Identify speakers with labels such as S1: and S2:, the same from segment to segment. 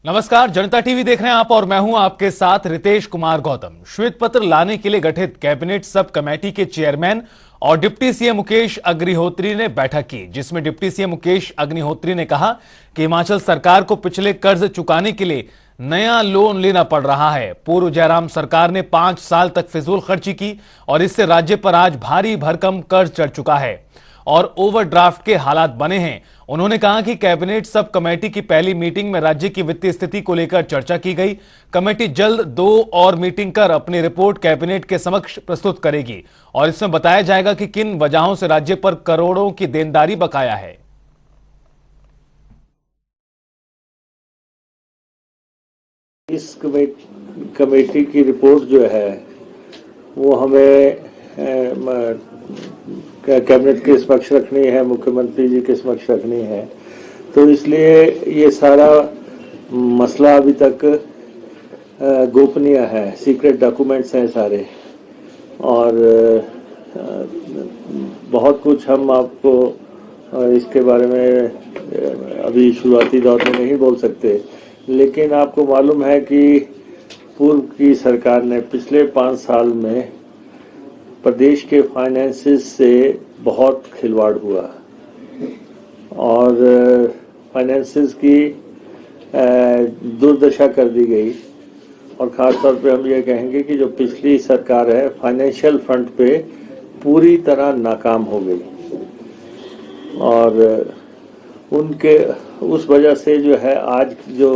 S1: नमस्कार, जनता टीवी देख रहे हैं आप और मैं हूं आपके साथ रितेश कुमार गौतम। श्वेत पत्र लाने के लिए गठित कैबिनेट सब कमेटी के चेयरमैन और डिप्टी सीएम मुकेश अग्निहोत्री ने बैठक की, जिसमें डिप्टी सीएम मुकेश अग्निहोत्री ने कहा कि हिमाचल सरकार को पिछले कर्ज चुकाने के लिए नया लोन लेना पड़ रहा है। पूर्व जयराम सरकार ने 5 साल तक फिजूल खर्ची की और इससे राज्य पर आज भारी भरकम कर्ज चढ़ चुका है और ओवरड्राफ्ट के हालात बने हैं। उन्होंने कहा कि कैबिनेट सब कमेटी की पहली मीटिंग में राज्य की वित्तीय स्थिति को लेकर चर्चा की गई। कमेटी जल्द 2 और मीटिंग कर अपनी रिपोर्ट कैबिनेट के समक्ष प्रस्तुत करेगी और इसमें बताया जाएगा कि किन वजहों से राज्य पर करोड़ों की देनदारी बकाया है।
S2: इस कमेटी की रिपोर्ट जो है वो हमें कैबिनेट के समक्ष रखनी है, मुख्यमंत्री जी के समक्ष रखनी है। तो इसलिए ये सारा मसला अभी तक गोपनीय है, सीक्रेट डॉक्यूमेंट्स हैं सारे, और बहुत कुछ हम आपको इसके बारे में अभी शुरुआती दौर में नहीं बोल सकते। लेकिन आपको मालूम है कि पूर्व की सरकार ने पिछले 5 साल में प्रदेश के फाइनेंसेस से बहुत खिलवाड़ हुआ और फाइनेंसेस की दुर्दशा कर दी गई। और ख़ास तौर पे हम ये कहेंगे कि जो पिछली सरकार है फाइनेंशियल फ्रंट पे पूरी तरह नाकाम हो गई और उनके उस वजह से जो है आज जो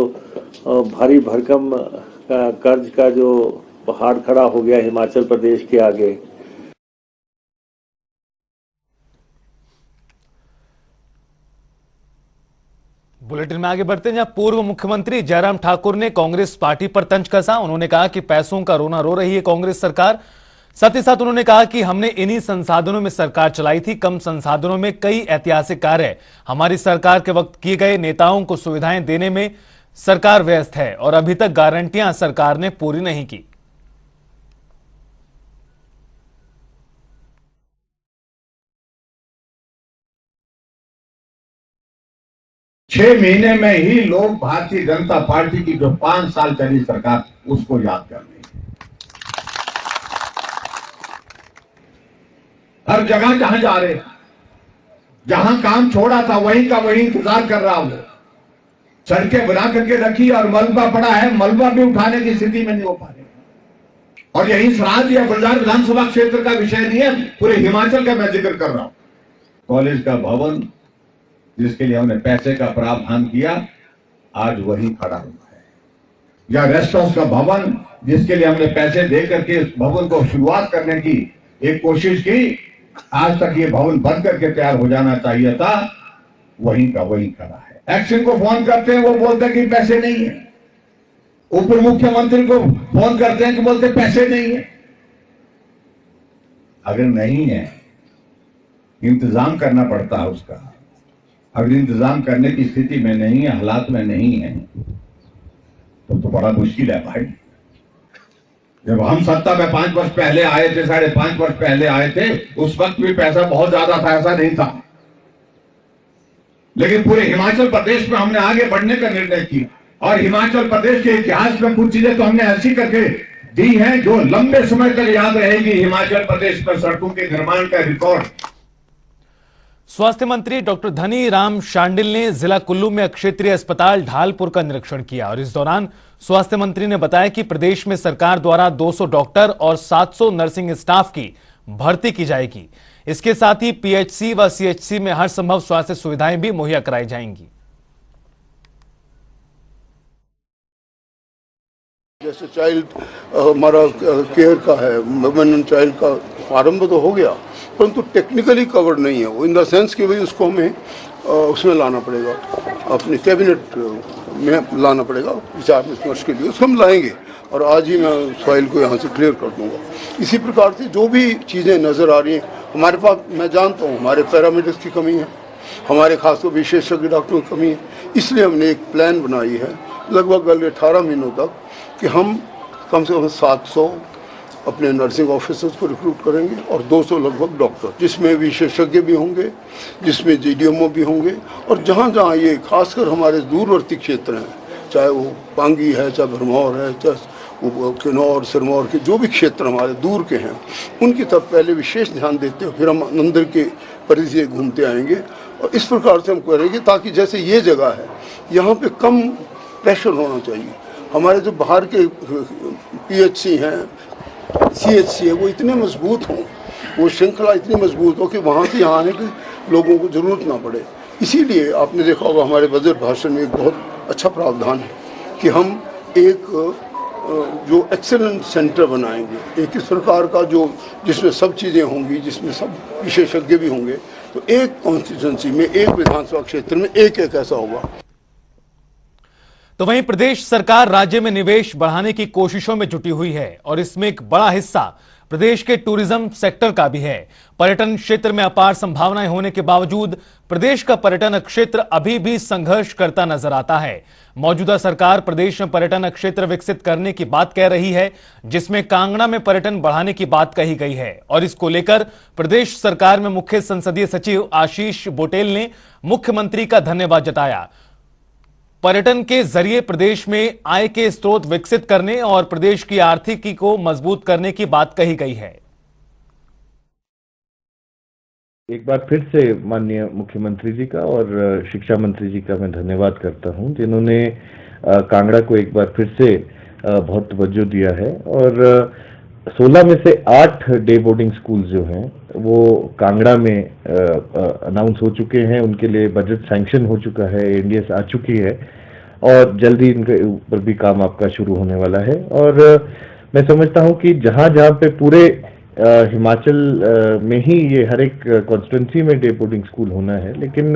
S2: भारी भरकम कर्ज का जो पहाड़ खड़ा हो गया हिमाचल प्रदेश के आगे।
S1: बुलेटिन में आगे बढ़ते हैं, जहां पूर्व मुख्यमंत्री जयराम ठाकुर ने कांग्रेस पार्टी पर तंज कसा। उन्होंने कहा कि पैसों का रोना रो रही है कांग्रेस सरकार। साथ ही साथ उन्होंने कहा कि हमने इन्हीं संसाधनों में सरकार चलाई थी, कम संसाधनों में कई ऐतिहासिक कार्य हमारी सरकार के वक्त किए गए। नेताओं को सुविधाएं देने में सरकार व्यस्त है और अभी तक गारंटियां सरकार ने पूरी नहीं की।
S3: 6 महीने में ही लोग भारतीय जनता पार्टी की जो 5 साल चली सरकार उसको याद कर रहे हैं। हर जगह जहां जा रहे, जहां काम छोड़ा था वहीं का वहीं इंतजार कर रहा। वो सड़कें बना करके रखी और मलबा पड़ा है, मलबा भी उठाने की स्थिति में नहीं हो पा रहे। और यही सराज या बंजार विधानसभा क्षेत्र का विषय नहीं है, पूरे हिमाचल का मैं जिक्र कर रहा हूं। कॉलेज का भवन जिसके लिए हमने पैसे का प्रावधान किया आज वही खड़ा हुआ है, या रेस्ट हाउस का भवन जिसके लिए हमने पैसे दे करके इस भवन को शुरुआत करने की एक कोशिश की, आज तक ये भवन बन करके तैयार हो जाना चाहिए था, वहीं का वहीं खड़ा है। एक्शन को फोन करते हैं, वो बोलते हैं कि पैसे नहीं है। उप मुख्यमंत्री को फोन करते हैं कि बोलते पैसे नहीं है। अगर नहीं है इंतजाम करना पड़ता है उसका। अगर इंतजाम करने की स्थिति में नहीं है, हालात में नहीं है, तो बड़ा मुश्किल है भाई। जब हम सत्ता में 5 वर्ष पहले आए थे, 5.5 वर्ष पहले आए थे, उस वक्त भी पैसा बहुत ज्यादा था, ऐसा नहीं था। लेकिन पूरे हिमाचल प्रदेश में हमने आगे बढ़ने का निर्णय किया और हिमाचल प्रदेश के इतिहास में कुछ चीजें तो हमने ऐसी करके दी हैं जो लंबे समय तक याद रहेगी। हिमाचल प्रदेश पर सड़कों के निर्माण का रिकॉर्ड।
S1: स्वास्थ्य मंत्री डॉक्टर धनी राम शांडिल ने जिला कुल्लू में क्षेत्रीय अस्पताल ढालपुर का निरीक्षण किया और इस दौरान स्वास्थ्य मंत्री ने बताया कि प्रदेश में सरकार द्वारा 200 डॉक्टर और 700 नर्सिंग स्टाफ की भर्ती की जाएगी। इसके साथ ही पीएचसी व सीएचसी में हर संभव स्वास्थ्य सुविधाएं भी मुहैया कराई जाएंगी।
S4: जैसे चाइल्ड हमारा केयर का है, वुमेन एंड चाइल्ड का आरंभ तो हो गया, परंतु टेक्निकली कवर्ड नहीं है वो, इन द सेंस कि भाई उसको हमें उसमें लाना पड़ेगा, अपनी कैबिनेट में लाना पड़ेगा विचार विमर्श के लिए। उसको हम लाएंगे और आज ही मैं फाइल को यहाँ से क्लियर कर दूंगा। इसी प्रकार से जो भी चीज़ें नज़र आ रही हैं हमारे पास, मैं जानता हूँ हमारे पैरामेडिक्स की कमी है, हमारे खासकर विशेषज्ञ डॉक्टरों की कमी है। इसलिए हमने एक प्लान बनाई है लगभग अगले 18 महीनों तक कि हम कम से कम 700 अपने नर्सिंग ऑफिसर्स को रिक्रूट करेंगे और 200 लगभग डॉक्टर, जिसमें विशेषज्ञ भी होंगे, जिसमें जीडीएमओ भी होंगे। और जहाँ जहाँ ये खासकर हमारे दूरवर्ती क्षेत्र हैं चाहे वो पांगी है, चाहे भरमौर है, चाहे वो किन्नौर सिरमौर के जो भी क्षेत्र हमारे दूर के हैं, उनकी तरफ पहले विशेष ध्यान देते हैं, फिर हम अंदर के परिधि घूमते आएंगे। और इस प्रकार से हम करेंगे ताकि जैसे ये जगह है, यहाँ पे कम प्रेशर होना चाहिए। हमारे जो बाहर के PHC हैं, CHC है, वो इतने मजबूत हों, वो श्रृंखला इतनी मजबूत हो कि वहाँ से यहाँ आने की लोगों को ज़रूरत ना पड़े। इसीलिए आपने देखा होगा हमारे बजट भाषण में एक बहुत अच्छा प्रावधान है कि हम एक जो एक्सेलेंट सेंटर बनाएंगे, एक इस प्रकार का जो जिसमें सब चीज़ें होंगी, जिसमें सब विशेषज्ञ भी होंगे। तो एक कॉन्स्टिट्यूंसी में, एक विधानसभा क्षेत्र में एक ऐसा होगा।
S1: तो वहीं प्रदेश सरकार राज्य में निवेश बढ़ाने की कोशिशों में जुटी हुई है और इसमें एक बड़ा हिस्सा प्रदेश के टूरिज्म सेक्टर का भी है। पर्यटन क्षेत्र में अपार संभावनाएं होने के बावजूद प्रदेश का पर्यटन क्षेत्र अभी भी संघर्ष करता नजर आता है। मौजूदा सरकार प्रदेश में पर्यटन क्षेत्र विकसित करने की बात कह रही है, जिसमें कांगड़ा में पर्यटन बढ़ाने की बात कही गई है और इसको लेकर प्रदेश सरकार में मुख्य संसदीय सचिव आशीष बुटेल ने मुख्यमंत्री का धन्यवाद जताया। पर्यटन के जरिए प्रदेश में आय के स्रोत विकसित करने और प्रदेश की आर्थिकी को मजबूत करने की बात कही गई है।
S5: एक बार फिर से माननीय मुख्यमंत्री जी का और शिक्षा मंत्री जी का मैं धन्यवाद करता हूं, जिन्होंने कांगड़ा को एक बार फिर से बहुत तवज्जो दिया है और 16 में से 8 डे बोर्डिंग स्कूल जो हैं वो कांगड़ा में अनाउंस हो चुके हैं। उनके लिए बजट सैंक्शन हो चुका है, ANDS आ चुकी है और जल्दी इनके ऊपर भी काम आपका शुरू होने वाला है। और मैं समझता हूं कि जहां जहां पे पूरे हिमाचल में ही ये हर एक कॉन्स्टिट्यूंसी में डे बोर्डिंग स्कूल होना है, लेकिन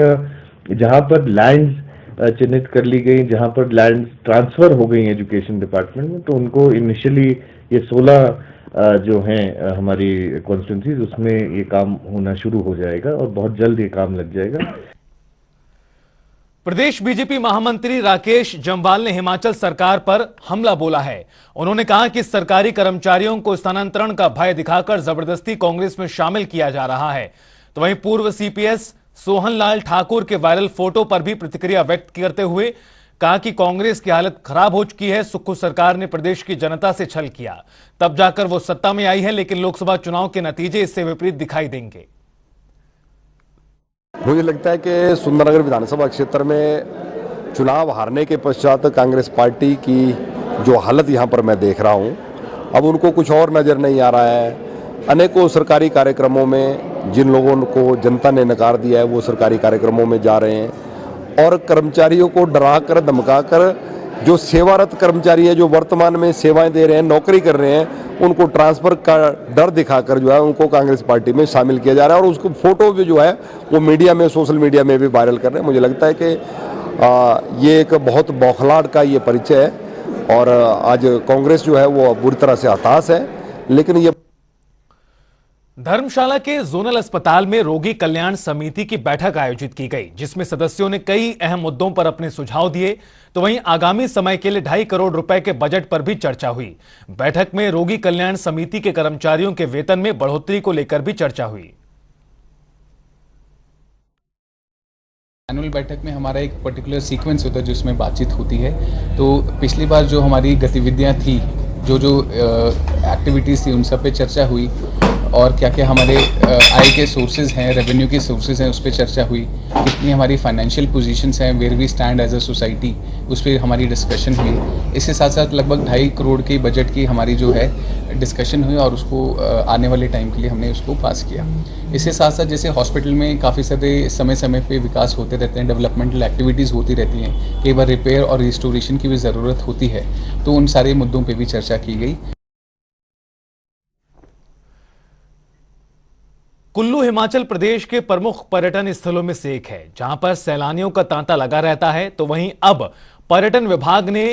S5: जहां पर लैंड्स चिन्हित कर ली गई, जहां पर लैंड ट्रांसफर हो गई एजुकेशन डिपार्टमेंट में, तो उनको इनिशियली ये 16 जो हैं हमारी कॉन्स्टिट्यूंसीज, उसमें ये काम होना शुरू हो जाएगा और बहुत जल्द ये काम लग जाएगा।
S1: प्रदेश बीजेपी महामंत्री राकेश जम्वाल ने हिमाचल सरकार पर हमला बोला है। उन्होंने कहा कि सरकारी कर्मचारियों को स्थानांतरण का भय दिखाकर जबरदस्ती कांग्रेस में शामिल किया जा रहा है। तो वहीं पूर्व CPS सोहन लाल ठाकुर के वायरल फोटो पर भी प्रतिक्रिया व्यक्त करते हुए कहा कि कांग्रेस की हालत खराब हो चुकी है। सुक्खू सरकार ने प्रदेश की जनता से छल किया, तब जाकर वो सत्ता में आई है, लेकिन लोकसभा चुनाव के नतीजे इससे विपरीत दिखाई देंगे।
S6: मुझे लगता है कि सुंदरनगर विधानसभा क्षेत्र में चुनाव हारने के पश्चात कांग्रेस पार्टी की जो हालत यहाँ पर मैं देख रहा हूँ, अब उनको कुछ और नज़र नहीं आ रहा है। अनेकों सरकारी कार्यक्रमों में जिन लोगों को जनता ने नकार दिया है, वो सरकारी कार्यक्रमों में जा रहे हैं और कर्मचारियों को डरा कर धमका कर जो सेवारत कर्मचारी है, जो वर्तमान में सेवाएं दे रहे हैं, नौकरी कर रहे हैं, उनको ट्रांसफर का डर दिखाकर जो है उनको कांग्रेस पार्टी में शामिल किया जा रहा है और उसको फोटो भी जो है वो मीडिया में, सोशल मीडिया में भी वायरल कर रहे हैं। मुझे लगता है कि ये एक बहुत बौखलाहट का ये परिचय है और आज कांग्रेस जो है वो बुरी तरह से हताश है। लेकिन ये
S1: धर्मशाला के जोनल अस्पताल में रोगी कल्याण समिति की बैठक आयोजित की गई, जिसमें सदस्यों ने कई अहम मुद्दों पर अपने सुझाव दिए। तो वहीं आगामी समय के लिए 2.5 करोड़ रुपए के बजट पर भी चर्चा हुई। बैठक में रोगी कल्याण समिति के कर्मचारियों के वेतन में बढ़ोतरी को लेकर भी चर्चा हुई।
S7: एनुअल बैठक में हमारा एक पर्टिकुलर सीक्वेंस होता है जिसमें बातचीत होती है। तो पिछली बार जो हमारी गतिविधियां थी, जो एक्टिविटीज़ थी, उन सब पे चर्चा हुई और क्या क्या हमारे आय के सोर्सेज हैं, रेवेन्यू के सोर्सेज हैं, उस पर चर्चा हुई। कितनी हमारी फाइनेंशियल पोजीशंस हैं, where we stand as a society, उस पर हमारी डिस्कशन हुई। इसके साथ साथ लगभग 2.5 करोड़ के बजट की हमारी जो है डिस्कशन हुई और उसको आने वाले टाइम के लिए हमने उसको पास किया। इसके साथ साथ जैसे हॉस्पिटल में काफ़ी सारे समय समय पे विकास होते रहते हैं, डेवलपमेंटल एक्टिविटीज़ होती रहती हैं, कई बार रिपेयर और रिस्टोरेशन की भी ज़रूरत होती है, तो उन सारे मुद्दों पे भी चर्चा की गई।
S1: कुल्लू हिमाचल प्रदेश के प्रमुख पर्यटन स्थलों में से एक है, जहां पर सैलानियों का तांता लगा रहता है। तो वहीं अब पर्यटन विभाग ने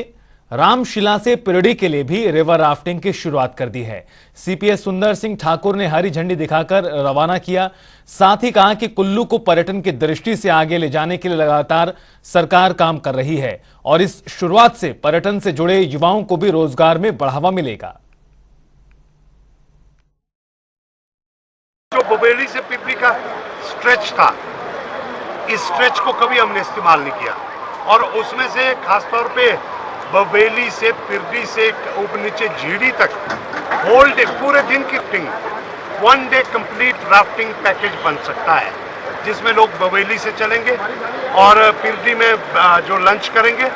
S1: रामशिला से पिरडी के लिए भी रिवर राफ्टिंग की शुरुआत कर दी है। CPS सुंदर सिंह ठाकुर ने हरी झंडी दिखाकर रवाना किया। साथ ही कहा कि कुल्लू को पर्यटन की दृष्टि से आगे ले जाने के लिए लगातार सरकार काम कर रही है और इस शुरुआत से पर्यटन से जुड़े युवाओं को भी रोजगार में बढ़ावा मिलेगा।
S8: जो बबेली से पिपली का स्ट्रेच था, इस स्ट्रेच को कभी हमने इस्तेमाल नहीं किया। और उसमें से खासतौर पे बबेली से पिरडी से ऊपर नीचे झीड़ी तक होल डे पूरे दिन की rafting, 1 day complete rafting package बन सकता है, जिसमें लोग बबेली से चलेंगे और पिरडी में जो लंच करेंगे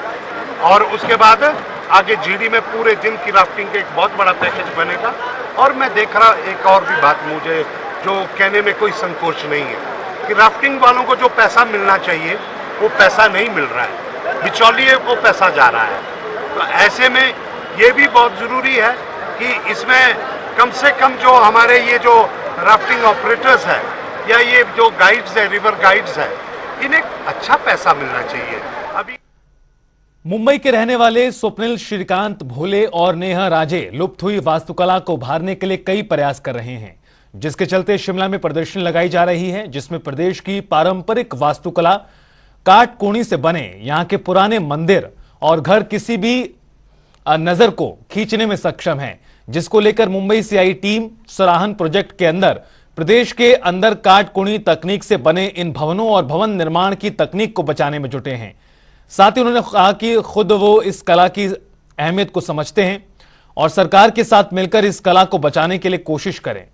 S8: और उसके बाद आगे झीड़ी में पूरे दिन की राफ्टिंग का एक बहुत बड़ा पैकेज बनेगा। और मैं देख रहा एक और भी बात मुझे जो कहने में कोई संकोच नहीं है कि राफ्टिंग वालों को जो पैसा मिलना चाहिए वो पैसा नहीं मिल रहा है, बिचौलिए को पैसा जा रहा है। तो ऐसे में ये भी बहुत ज़रूरी है कि इसमें कम से कम जो हमारे ये जो राफ्टिंग ऑपरेटर्स है या ये जो गाइड्स है, रिवर गाइड्स है, इन्हें अच्छा पैसा मिलना चाहिए। अभी
S1: मुंबई के रहने वाले स्वप्निल श्रीकांत भोले और नेहा राजे लुप्त हुई वास्तुकला को उभारने के लिए कई प्रयास कर रहे हैं, जिसके चलते शिमला में प्रदर्शनी लगाई जा रही है, जिसमें प्रदेश की पारंपरिक वास्तुकला, काट कोणी से बने यहां के पुराने मंदिर और घर किसी भी नजर को खींचने में सक्षम है, जिसको लेकर मुंबई से आई टीम सराहन प्रोजेक्ट के अंदर प्रदेश के अंदर काट कोणी तकनीक से बने इन भवनों और भवन निर्माण की तकनीक को बचाने में जुटे हैं। साथ ही उन्होंने कहा कि खुद वो इस कला की अहमियत को समझते हैं और सरकार के साथ मिलकर इस कला को बचाने के लिए कोशिश करें।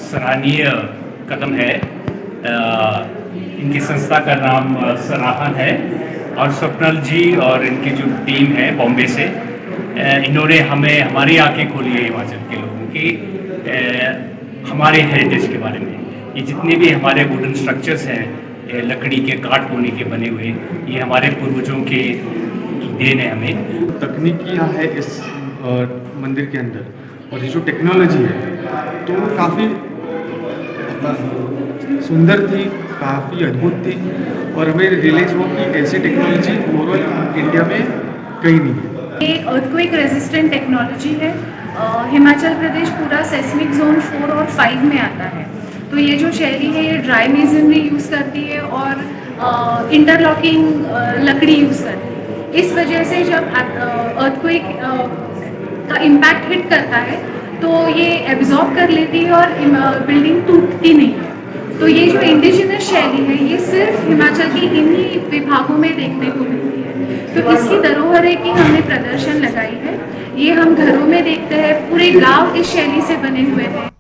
S9: सराहनीय कदम है। इनकी संस्था का नाम सराहन है और स्वप्नल जी और इनकी जो टीम है बॉम्बे से, इन्होंने हमें हमारी आंखें खोली है हिमाचल के लोगों की हमारे हेरिटेज के बारे में। ये जितने भी हमारे वुडन स्ट्रक्चर्स हैं लकड़ी के काट कोनी के बने हुए, ये हमारे पूर्वजों के देन है हमें।
S10: तकनीकियाँ है इस मंदिर के अंदर और ये जो टेक्नोलॉजी है तो काफ़ी सुंदर थी, काफ़ी अद्भुत थी और हमें रियलाइज हुआ कि ऐसी टेक्नोलॉजी ओवरऑल इंडिया में कहीं नहीं है।
S11: ये अर्थक्वेक रेजिस्टेंट टेक्नोलॉजी है। हिमाचल प्रदेश पूरा सेस्मिक जोन 4 और 5 में आता है। तो ये जो शैली है ये ड्राई मेसनरी यूज़ करती है और इंटरलॉकिंग लकड़ी यूज़ करती है। इस वजह से जब अर्थक्वेक का इम्पैक्ट हिट करता है तो ये एब्जॉर्ब कर लेती है और बिल्डिंग टूटती नहीं है। तो ये जो इंडिजिनस शैली है ये सिर्फ हिमाचल की इन्हीं विभागों में देखने को मिलती है। तो इसकी धरोहर है कि हमने प्रदर्शन लगाई है। ये हम घरों में देखते हैं, पूरे गांव इस शैली से बने हुए हैं।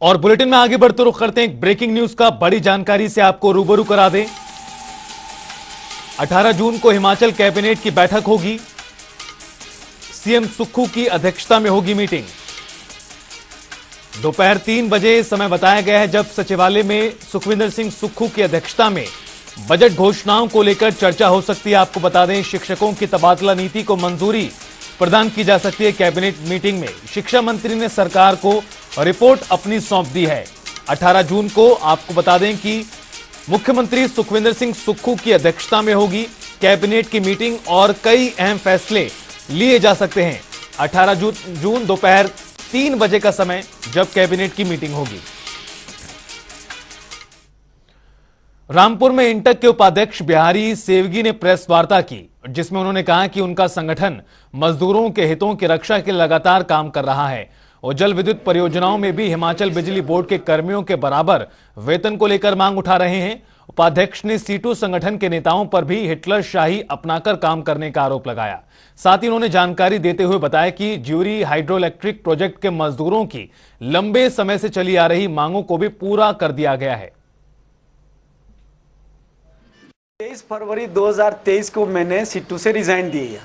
S1: और बुलेटिन में आगे बढ़ते रुख करते हैं एक ब्रेकिंग न्यूज का। बड़ी जानकारी से आपको रूबरू करा दें। 18 जून को हिमाचल कैबिनेट की बैठक होगी। सीएम सुक्खू की अध्यक्षता में होगी मीटिंग। दोपहर 3 बजे समय बताया गया है जब सचिवालय में सुखविंदर सिंह सुक्खू की अध्यक्षता में बजट घोषणाओं को लेकर चर्चा हो सकती है। आपको बता दें शिक्षकों की तबादला नीति को मंजूरी प्रदान की जा सकती है। कैबिनेट मीटिंग में शिक्षा मंत्री ने सरकार को रिपोर्ट अपनी सौंप दी है। 18 जून को आपको बता दें कि मुख्यमंत्री सुखविंदर सिंह सुक्खू की अध्यक्षता में होगी कैबिनेट की मीटिंग और कई अहम फैसले लिए जा सकते हैं। 18 जून दोपहर 3 बजे का समय जब कैबिनेट की मीटिंग होगी। रामपुर में इंटक के उपाध्यक्ष बिहारी सेवगी ने प्रेस वार्ता की, जिसमें उन्होंने कहा कि उनका संगठन मजदूरों के हितों की रक्षा के लिए लगातार काम कर रहा है और जल विद्युत परियोजनाओं में भी हिमाचल बिजली बोर्ड के कर्मियों के बराबर वेतन को लेकर मांग उठा रहे हैं। उपाध्यक्ष ने सीटू संगठन के नेताओं पर भी हिटलर शाही अपनाकर काम करने का आरोप लगाया। साथ ही उन्होंने जानकारी देते हुए बताया कि ज्यूरी हाइड्रो इलेक्ट्रिक प्रोजेक्ट के मजदूरों की लंबे समय से चली आ रही मांगों को भी पूरा कर दिया गया है।
S12: 23 फरवरी 2023 को मैंने सीटू से रिजाइन दिया,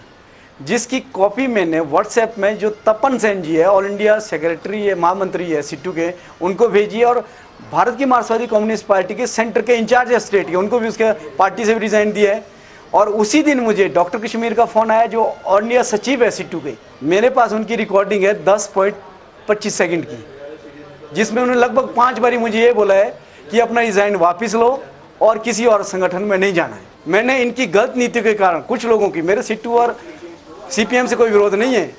S12: जिसकी कॉपी मैंने व्हाट्सएप में जो तपन सेन जी है, ऑल इंडिया सेक्रेटरी है, महामंत्री है सीटू के, उनको भेजी और भारत की मार्क्सवादी कम्युनिस्ट पार्टी के सेंटर के इंचार्ज है स्टेट के, उनको भी उसके पार्टी से भी रिजाइन दिया है। और उसी दिन मुझे डॉक्टर कश्मीर का फ़ोन आया जो ऑल इंडिया सचिव है सीटू के। मेरे पास उनकी रिकॉर्डिंग है 10.25 सेकंड की, जिसमें उन्होंने लगभग 5 बारी मुझे ये बोला है कि अपना रिजाइन वापस लो और किसी और संगठन में नहीं जाना है। मैंने इनकी गलत नीति के कारण कुछ लोगों की, मेरे सीटू और सीपीएम से कोई विरोध नहीं है,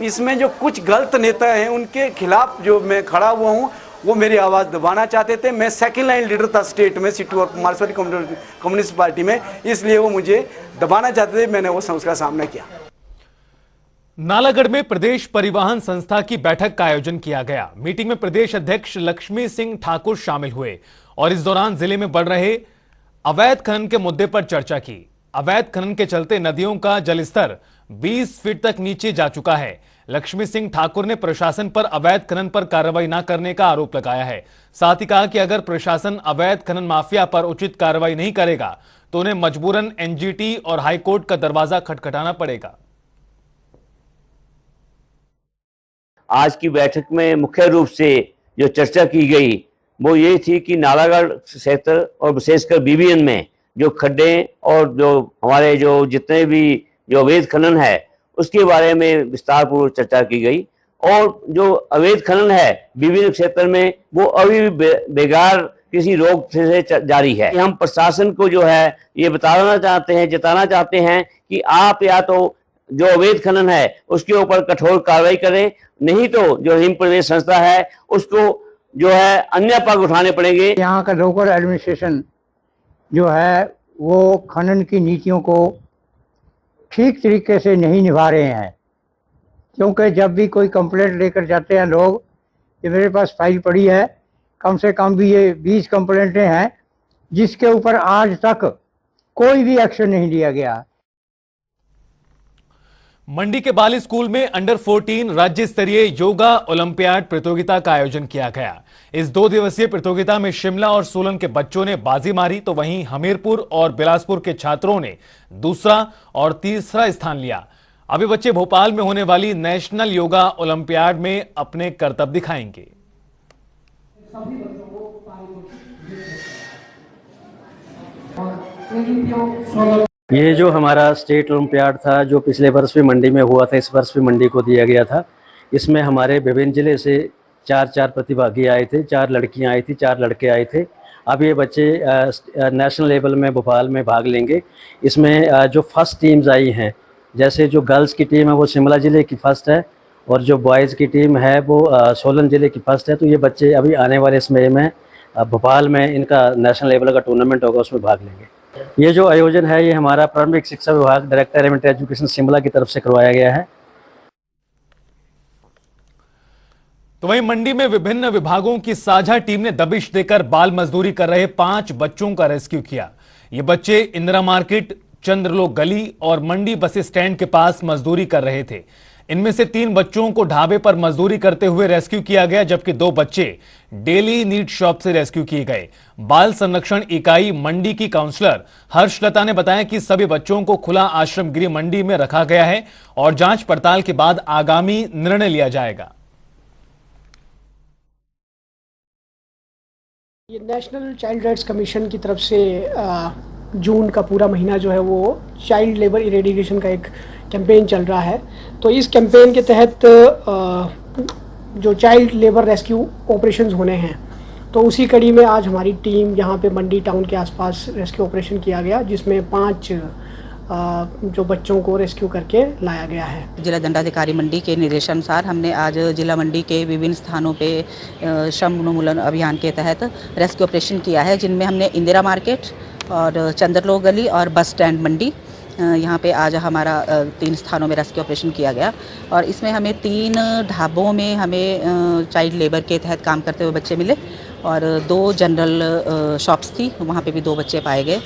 S12: इसमें जो कुछ गलत नेता हैं उनके खिलाफ जो मैं खड़ा हुआ हूँ वो मेरी आवाज़ दबाना चाहते थे। मैं सेकंड लाइन लीडर था स्टेट में सीटू और मार्क्सवादी कम्युनिस्ट पार्टी में, इसलिए वो मुझे दबाना चाहते थे। मैंने वो उसका सामना किया।
S1: नालागढ़ में प्रदेश परिवहन संस्था की बैठक का आयोजन किया गया। मीटिंग में प्रदेश अध्यक्ष लक्ष्मी सिंह ठाकुर शामिल हुए और इस दौरान जिले में बढ़ रहे अवैध खनन के मुद्दे पर चर्चा की। अवैध खनन के चलते नदियों का जलस्तर 20 फीट तक नीचे जा चुका है। लक्ष्मी सिंह ठाकुर ने प्रशासन पर अवैध खनन पर कार्रवाई न करने का आरोप लगाया है। साथ ही कहा कि अगर प्रशासन अवैध खनन माफिया पर उचित कार्रवाई नहीं करेगा तो उन्हें मजबूरन एनजीटी और हाईकोर्ट का दरवाजा खटखटाना पड़ेगा।
S13: आज की बैठक में मुख्य रूप से जो चर्चा की गई वो ये थी कि नालागढ़ क्षेत्र और विशेषकर बीबीएन में जो खड्डे और जो हमारे जो जितने भी जो अवैध खनन है उसके बारे में विस्तार पूर्वक चर्चा की गई। और जो अवैध खनन है बीबीएन क्षेत्र में वो अभी भी बेगार किसी रोक से जारी है। हम प्रशासन को जो है ये बताना चाहते हैं, जताना चाहते हैं कि आप या तो जो अवैध खनन है उसके ऊपर कठोर कार्रवाई करें, नहीं तो जो हिम प्रदेश संस्था है उसको जो है अन्य पग उठाने पड़ेंगे।
S14: यहाँ का लोकल एडमिनिस्ट्रेशन जो है वो खनन की नीतियों को ठीक तरीके से नहीं निभा रहे हैं, क्योंकि जब भी कोई कंप्लेंट लेकर जाते हैं लोग, ये मेरे पास फाइल पड़ी है, कम से कम भी ये 20 कंप्लेंटें हैं जिसके ऊपर आज तक कोई भी एक्शन नहीं लिया गया।
S1: मंडी के बाली स्कूल में अंडर 14 राज्य स्तरीय योगा ओलंपियाड प्रतियोगिता का आयोजन किया गया। इस 2 दिवसीय प्रतियोगिता में शिमला और सोलन के बच्चों ने बाजी मारी, तो वहीं हमीरपुर और बिलासपुर के छात्रों ने दूसरा और तीसरा स्थान लिया। अभी बच्चे भोपाल में होने वाली नेशनल योगा ओलंपियाड में अपने करतब दिखाएंगे।
S15: ये जो हमारा स्टेट ओलंपियाड था जो पिछले वर्ष भी मंडी में हुआ था, इस वर्ष भी मंडी को दिया गया था। इसमें हमारे विभिन्न जिले से 4 प्रतिभागी आए थे, 4 लड़कियां आई थी, 4 लड़के आए थे। अब ये बच्चे नेशनल लेवल में भोपाल में भाग लेंगे। इसमें जो फर्स्ट टीम्स आई हैं, जैसे जो गर्ल्स की टीम है वो शिमला ज़िले की फर्स्ट है और जो बॉयज़ की टीम है वो सोलन ज़िले की फर्स्ट है। तो ये बच्चे अभी आने वाले समय में भोपाल में इनका नेशनल लेवल का टूर्नामेंट होगा, उसमें भाग लेंगे। ये जो आयोजन है ये हमारा प्रारंभिक शिक्षा विभाग, डायरेक्टर एलिमेंट्री एजुकेशन शिमला की तरफ से करवाया गया है।
S1: तो वहीं मंडी में विभिन्न विभागों की साझा टीम ने दबिश देकर बाल मजदूरी कर रहे 5 बच्चों का रेस्क्यू किया। ये बच्चे इंदिरा मार्केट, चंद्रलोक गली और मंडी बस स्टैंड के पास मजदूरी कर रहे थे। इनमें से 3 बच्चों को ढाबे पर मजदूरी करते हुए रेस्क्यू किया गया, जबकि 2 बच्चे डेली नीड शॉप से रेस्क्यू किए गए। बाल संरक्षण इकाई मंडी की काउंसलर हर्षलता ने बताया कि सभी बच्चों को खुला आश्रम गृह मंडी में रखा गया है और जांच पड़ताल के बाद आगामी निर्णय लिया जाएगा।
S16: ये नेशनल चाइल्ड राइट्स कमीशन की तरफ से जून का पूरा महीना जो है वो चाइल्ड लेबर इरेडिकेशन का एक कैंपेन चल रहा है। तो इस कैंपेन के तहत जो चाइल्ड लेबर रेस्क्यू ऑपरेशंस होने हैं, तो उसी कड़ी में आज हमारी टीम यहाँ पे मंडी टाउन के आसपास रेस्क्यू ऑपरेशन किया गया, जिसमें 5 जो बच्चों को रेस्क्यू करके लाया गया है।
S17: जिला दंडाधिकारी मंडी के निर्देशानुसार हमने आज जिला मंडी के विभिन्न स्थानों पे श्रम उन्मूलन अभियान के तहत रेस्क्यू ऑपरेशन किया है, जिनमें हमने इंदिरा मार्केट और चंद्रलोक गली और बस स्टैंड मंडी, यहाँ पे आज हमारा 3 स्थानों में रेस्क्यू ऑपरेशन किया गया। और इसमें हमें 3 ढाबों में हमें चाइल्ड लेबर के तहत काम करते हुए बच्चे मिले और 2 जनरल शॉप्स थी, वहाँ पे भी 2 बच्चे पाए गए।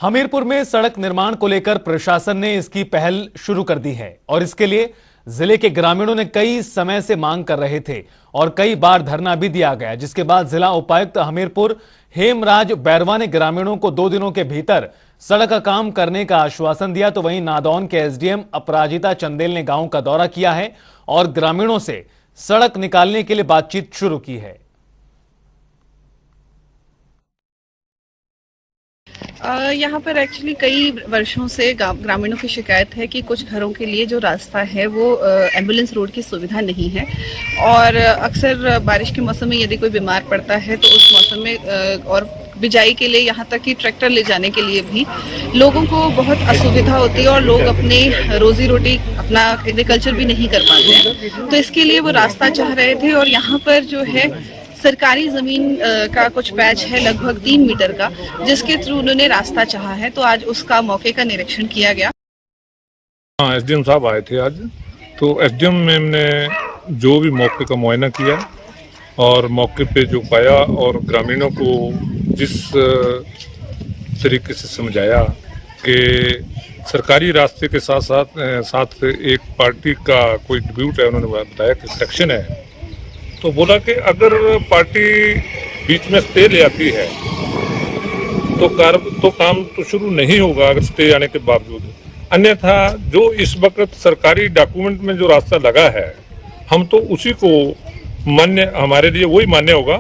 S1: हमीरपुर में सड़क निर्माण को लेकर प्रशासन ने इसकी पहल शुरू कर दी है और इसके लिए जिले के ग्रामीणों ने कई समय से मांग कर रहे थे और कई बार धरना भी दिया गया, जिसके बाद जिला उपायुक्त हमीरपुर हेमराज बैरवा ने ग्रामीणों को 2 दिनों के भीतर सड़क का काम करने का आश्वासन दिया। तो वहीं नादौन के एसडीएम अपराजिता चंदेल ने गांव का दौरा किया है और ग्रामीणों से सड़क निकालने के लिए बातचीत शुरू की है।
S18: यहाँ पर एक्चुअली कई वर्षों से ग्रामीणों की शिकायत है कि कुछ घरों के लिए जो रास्ता है वो एम्बुलेंस रोड की सुविधा नहीं है और अक्सर बारिश के मौसम में यदि कोई बीमार पड़ता है तो उस मौसम में और बिजाई के लिए यहाँ तक कि ट्रैक्टर ले जाने के लिए भी लोगों को बहुत असुविधा होती है और लोग अपने रोजी रोटी अपना एग्रीकल्चर भी नहीं कर पाते हैं। तो इसके लिए वो रास्ता चाह रहे थे और यहाँ पर जो है सरकारी जमीन का कुछ पैच है लगभग 3 मीटर का, जिसके थ्रू उन्होंने रास्ता चाहा है। तो आज उसका मौके का निरीक्षण किया गया।
S19: हाँ, एसडीएम साहब आए थे आज। तो एसडीएम मैम ने जो भी मौके का मुआयना किया और मौके पे जो पाया और ग्रामीणों को जिस तरीके से समझाया कि सरकारी रास्ते के साथ साथ एक पार्टी का कोई डिब्यूट है, उन्होंने बताया कि सेक्शन है, तो बोला कि अगर पार्टी बीच में स्टे ले आती है तो काम तो शुरू नहीं होगा अगर स्टे आने के बावजूद। अन्यथा जो इस वक्त सरकारी डॉक्यूमेंट में जो रास्ता लगा है, हम तो उसी को मान्य, हमारे लिए वही मान्य होगा।